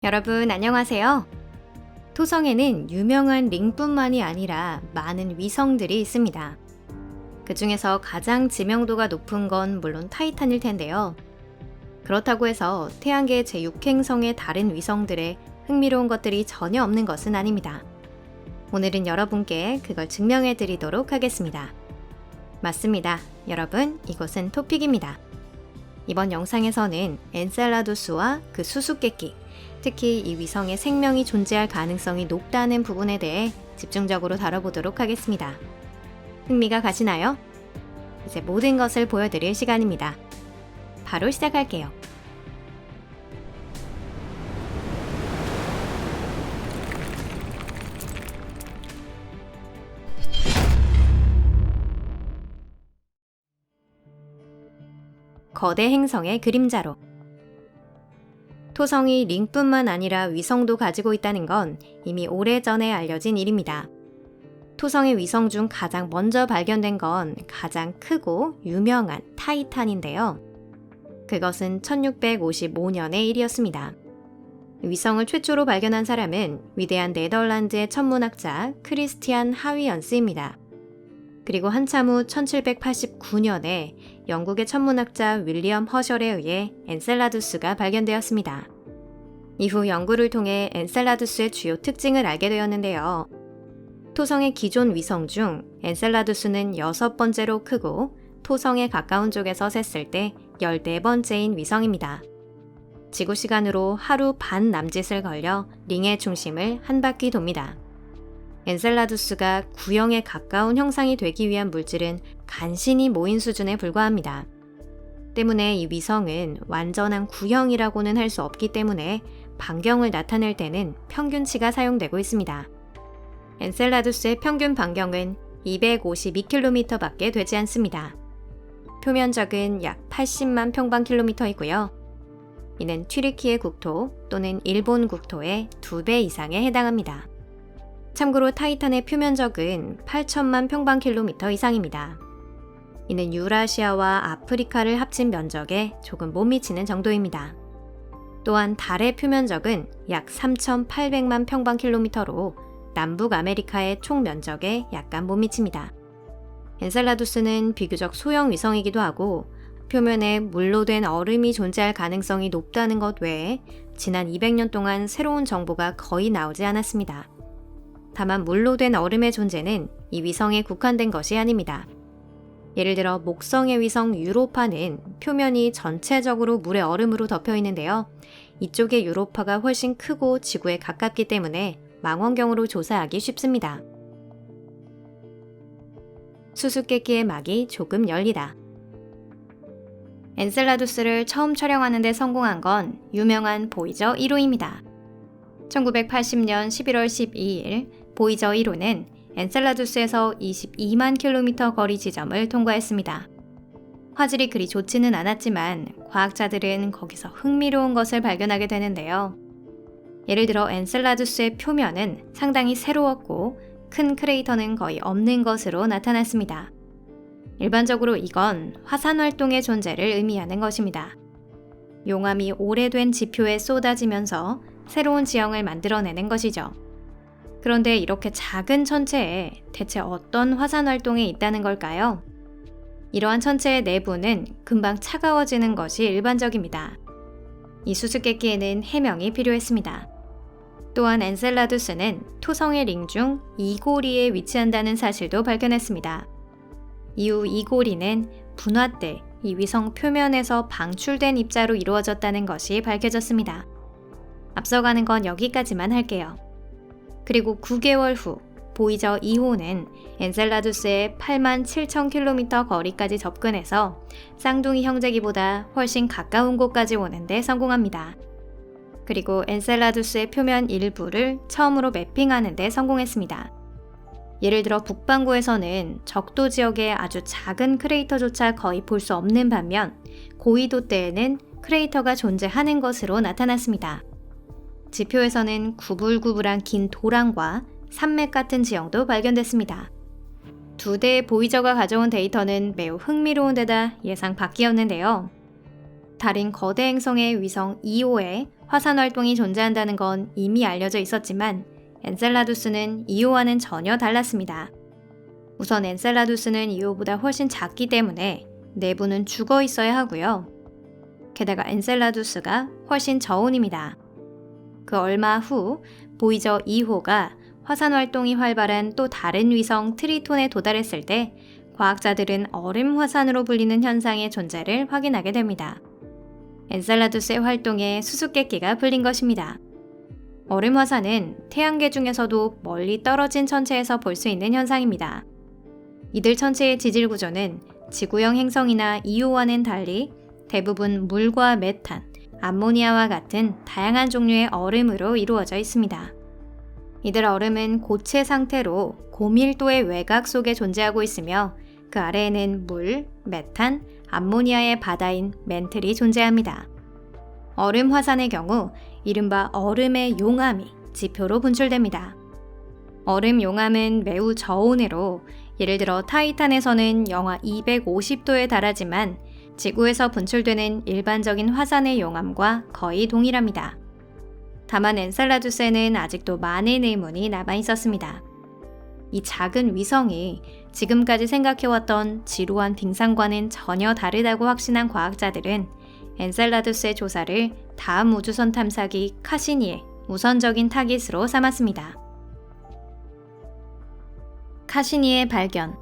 여러분 안녕하세요. 토성에는 유명한 링뿐만이 아니라 많은 위성들이 있습니다. 그 중에서 가장 지명도가 높은 건 물론 타이탄일 텐데요. 그렇다고 해서 태양계 제6행성의 다른 위성들에 흥미로운 것들이 전혀 없는 것은 아닙니다. 오늘은 여러분께 그걸 증명해 드리도록 하겠습니다. 맞습니다. 여러분, 이것은 토픽입니다. 이번 영상에서는 엔셀라두스와 그 수수께끼, 특히 이 위성에 생명이 존재할 가능성이 높다는 부분에 대해 집중적으로 다뤄보도록 하겠습니다. 흥미가 가시나요? 이제 모든 것을 보여드릴 시간입니다. 바로 시작할게요. 거대 행성의 그림자로. 토성이 링뿐만 아니라 위성도 가지고 있다는 건 이미 오래전에 알려진 일입니다. 토성의 위성 중 가장 먼저 발견된 건 가장 크고 유명한 타이탄인데요. 그것은 1655년의 일이었습니다. 위성을 최초로 발견한 사람은 위대한 네덜란드의 천문학자 크리스티안 하위연스입니다. 그리고 한참 후 1789년에 영국의 천문학자 윌리엄 허셜에 의해 엔셀라두스가 발견되었습니다. 이후 연구를 통해 엔셀라두스의 주요 특징을 알게 되었는데요. 토성의 기존 위성 중 엔셀라두스는 6번째로 크고 토성에 가까운 쪽에서 셌을 때 14번째인 위성입니다. 지구 시간으로 하루 반 남짓을 걸려 링의 중심을 한 바퀴 돕니다. 엔셀라두스가 구형에 가까운 형상이 되기 위한 물질은 간신히 모인 수준에 불과합니다. 때문에 이 위성은 완전한 구형이라고는 할 수 없기 때문에 반경을 나타낼 때는 평균치가 사용되고 있습니다. 엔셀라두스의 평균 반경은 252km밖에 되지 않습니다. 표면적은 약 80만 평방킬로미터이고요. 이는 튀르키예 국토 또는 일본 국토의 2배 이상에 해당합니다. 참고로 타이탄의 표면적은 8천만 평방킬로미터 이상입니다. 이는 유라시아와 아프리카를 합친 면적에 조금 못 미치는 정도입니다. 또한 달의 표면적은 약 3,800만 평방킬로미터로 남북 아메리카의 총 면적에 약간 못 미칩니다. 엔셀라두스는 비교적 소형 위성이기도 하고 표면에 물로 된 얼음이 존재할 가능성이 높다는 것 외에 지난 200년 동안 새로운 정보가 거의 나오지 않았습니다. 다만 물로 된 얼음의 존재는 이 위성에 국한된 것이 아닙니다. 예를 들어 목성의 위성 유로파는 표면이 전체적으로 물의 얼음으로 덮여 있는데요. 이쪽의 유로파가 훨씬 크고 지구에 가깝기 때문에 망원경으로 조사하기 쉽습니다. 수수께끼의 막이 조금 열리다. 엔셀라두스를 처음 촬영하는 데 성공한 건 유명한 보이저 1호입니다. 1980년 11월 12일 보이저 1호는 엔셀라두스에서 22만 킬로미터 거리 지점을 통과했습니다. 화질이 그리 좋지는 않았지만 과학자들은 거기서 흥미로운 것을 발견하게 되는데요. 예를 들어 엔셀라두스의 표면은 상당히 새로웠고 큰 크레이터는 거의 없는 것으로 나타났습니다. 일반적으로 이건 화산 활동의 존재를 의미하는 것입니다. 용암이 오래된 지표에 쏟아지면서 새로운 지형을 만들어내는 것이죠. 그런데 이렇게 작은 천체에 대체 어떤 화산 활동이 있다는 걸까요? 이러한 천체의 내부는 금방 차가워지는 것이 일반적입니다. 이 수수께끼에는 해명이 필요했습니다. 또한 엔셀라두스는 토성의 링 중 이고리에 위치한다는 사실도 발견했습니다. 이후 이고리는 분화 때 이 위성 표면에서 방출된 입자로 이루어졌다는 것이 밝혀졌습니다. 앞서가는 건 여기까지만 할게요. 그리고 9개월 후 보이저 2호는 엔셀라두스의 8만 7천 킬로미터 거리까지 접근해서 쌍둥이 형제기보다 훨씬 가까운 곳까지 오는데 성공합니다. 그리고 엔셀라두스의 표면 일부를 처음으로 매핑하는 데 성공했습니다. 예를 들어 북반구에서는 적도 지역의 아주 작은 크레이터조차 거의 볼 수 없는 반면 고위도 때에는 크레이터가 존재하는 것으로 나타났습니다. 지표에서는 구불구불한 긴 도랑과 산맥 같은 지형도 발견됐습니다. 2대의 보이저가 가져온 데이터는 매우 흥미로운 데다 예상 밖이었는데요. 달인 거대 행성의 위성 2호에 화산 활동이 존재한다는 건 이미 알려져 있었지만 엔셀라두스는 이오와는 전혀 달랐습니다. 우선 엔셀라두스는 이오보다 훨씬 작기 때문에 내부는 죽어 있어야 하고요. 게다가 엔셀라두스가 훨씬 저온입니다. 그 얼마 후 보이저 2호가 화산 활동이 활발한 또 다른 위성 트리톤에 도달했을 때 과학자들은 얼음 화산으로 불리는 현상의 존재를 확인하게 됩니다. 엔셀라두스의 활동에 수수께끼가 불린 것입니다. 얼음 화산은 태양계 중에서도 멀리 떨어진 천체에서 볼 수 있는 현상입니다. 이들 천체의 지질 구조는 지구형 행성이나 이오와는 달리 대부분 물과 메탄, 암모니아와 같은 다양한 종류의 얼음으로 이루어져 있습니다. 이들 얼음은 고체 상태로 고밀도의 외곽 속에 존재하고 있으며 그 아래에는 물, 메탄, 암모니아의 바다인 멘틀이 존재합니다. 얼음 화산의 경우 이른바 얼음의 용암이 지표로 분출됩니다. 얼음 용암은 매우 저온으로 예를 들어 타이탄에서는 영하 250도에 달하지만 지구에서 분출되는 일반적인 화산의 용암과 거의 동일합니다. 다만 엔셀라두스에는 아직도 많은 의문이 남아 있었습니다. 이 작은 위성이 지금까지 생각해왔던 지루한 빙상과는 전혀 다르다고 확신한 과학자들은 엔셀라두스의 조사를 다음 우주선 탐사기 카시니의 우선적인 타깃으로 삼았습니다. 카시니의 발견.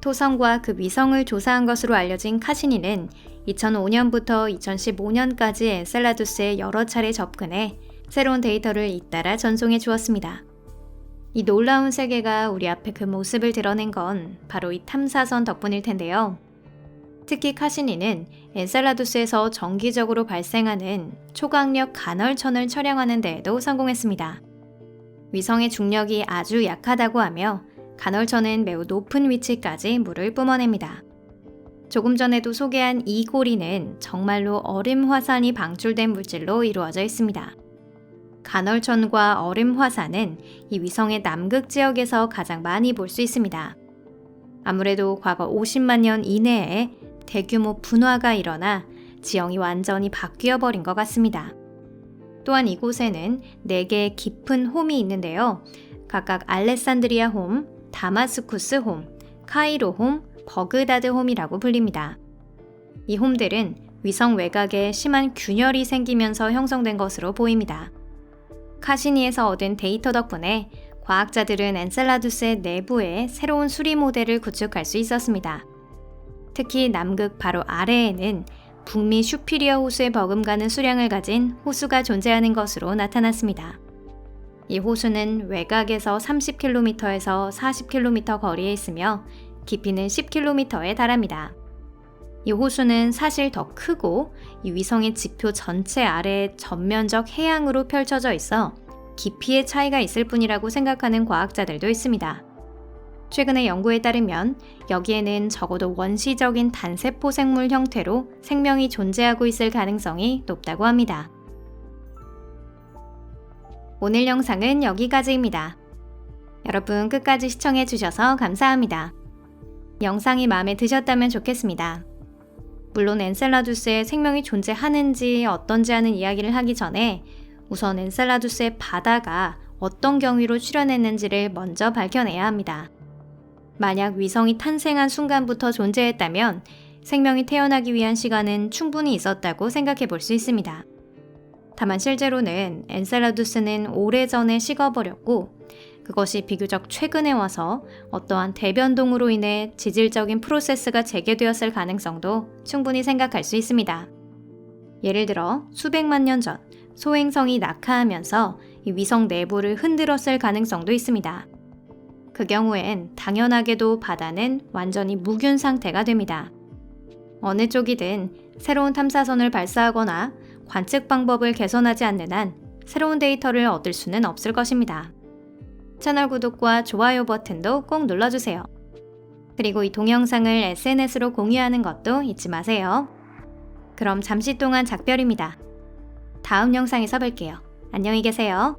토성과 그 위성을 조사한 것으로 알려진 카시니는 2005년부터 2015년까지 엔셀라두스에 여러 차례 접근해 새로운 데이터를 잇따라 전송해 주었습니다. 이 놀라운 세계가 우리 앞에 그 모습을 드러낸 건 바로 이 탐사선 덕분일 텐데요. 특히 카시니는 엔셀라두스에서 정기적으로 발생하는 초강력 간헐천을 촬영하는 데에도 성공했습니다. 위성의 중력이 아주 약하다고 하며 간헐천은 매우 높은 위치까지 물을 뿜어냅니다. 조금 전에도 소개한 이 고리는 정말로 얼음 화산이 방출된 물질로 이루어져 있습니다. 간헐천과 얼음 화산은 이 위성의 남극 지역에서 가장 많이 볼 수 있습니다. 아무래도 과거 50만 년 이내에 대규모 분화가 일어나 지형이 완전히 바뀌어 버린 것 같습니다. 또한 이곳에는 4개의 깊은 홈이 있는데요. 각각 알레산드리아 홈, 다마스쿠스 홈, 카이로 홈, 버그다드 홈이라고 불립니다. 이 홈들은 위성 외곽에 심한 균열이 생기면서 형성된 것으로 보입니다. 카시니에서 얻은 데이터 덕분에 과학자들은 엔셀라두스의 내부에 새로운 수리 모델을 구축할 수 있었습니다. 특히 남극 바로 아래에는 북미 슈피리어 호수에 버금가는 수량을 가진 호수가 존재하는 것으로 나타났습니다. 이 호수는 외곽에서 30km에서 40km 거리에 있으며 깊이는 10km에 달합니다. 이 호수는 사실 더 크고 이 위성의 지표 전체 아래에 전면적 해양으로 펼쳐져 있어 깊이의 차이가 있을 뿐이라고 생각하는 과학자들도 있습니다. 최근의 연구에 따르면 여기에는 적어도 원시적인 단세포 생물 형태로 생명이 존재하고 있을 가능성이 높다고 합니다. 오늘 영상은 여기까지입니다. 여러분 끝까지 시청해주셔서 감사합니다. 영상이 마음에 드셨다면 좋겠습니다. 물론 엔셀라두스에 생명이 존재하는지 어떤지 하는 이야기를 하기 전에 우선 엔셀라두스의 바다가 어떤 경위로 출현했는지를 먼저 밝혀내야 합니다. 만약 위성이 탄생한 순간부터 존재했다면 생명이 태어나기 위한 시간은 충분히 있었다고 생각해 볼 수 있습니다. 다만 실제로는 엔셀라두스는 오래전에 식어버렸고 그것이 비교적 최근에 와서 어떠한 대변동으로 인해 지질적인 프로세스가 재개되었을 가능성도 충분히 생각할 수 있습니다. 예를 들어 수백만 년 전 소행성이 낙하하면서 이 위성 내부를 흔들었을 가능성도 있습니다. 그 경우엔 당연하게도 바다는 완전히 무균 상태가 됩니다. 어느 쪽이든 새로운 탐사선을 발사하거나 관측 방법을 개선하지 않는 한 새로운 데이터를 얻을 수는 없을 것입니다. 채널 구독과 좋아요 버튼도 꼭 눌러주세요. 그리고 이 동영상을 SNS로 공유하는 것도 잊지 마세요. 그럼 잠시 동안 작별입니다. 다음 영상에서 뵐게요. 안녕히 계세요.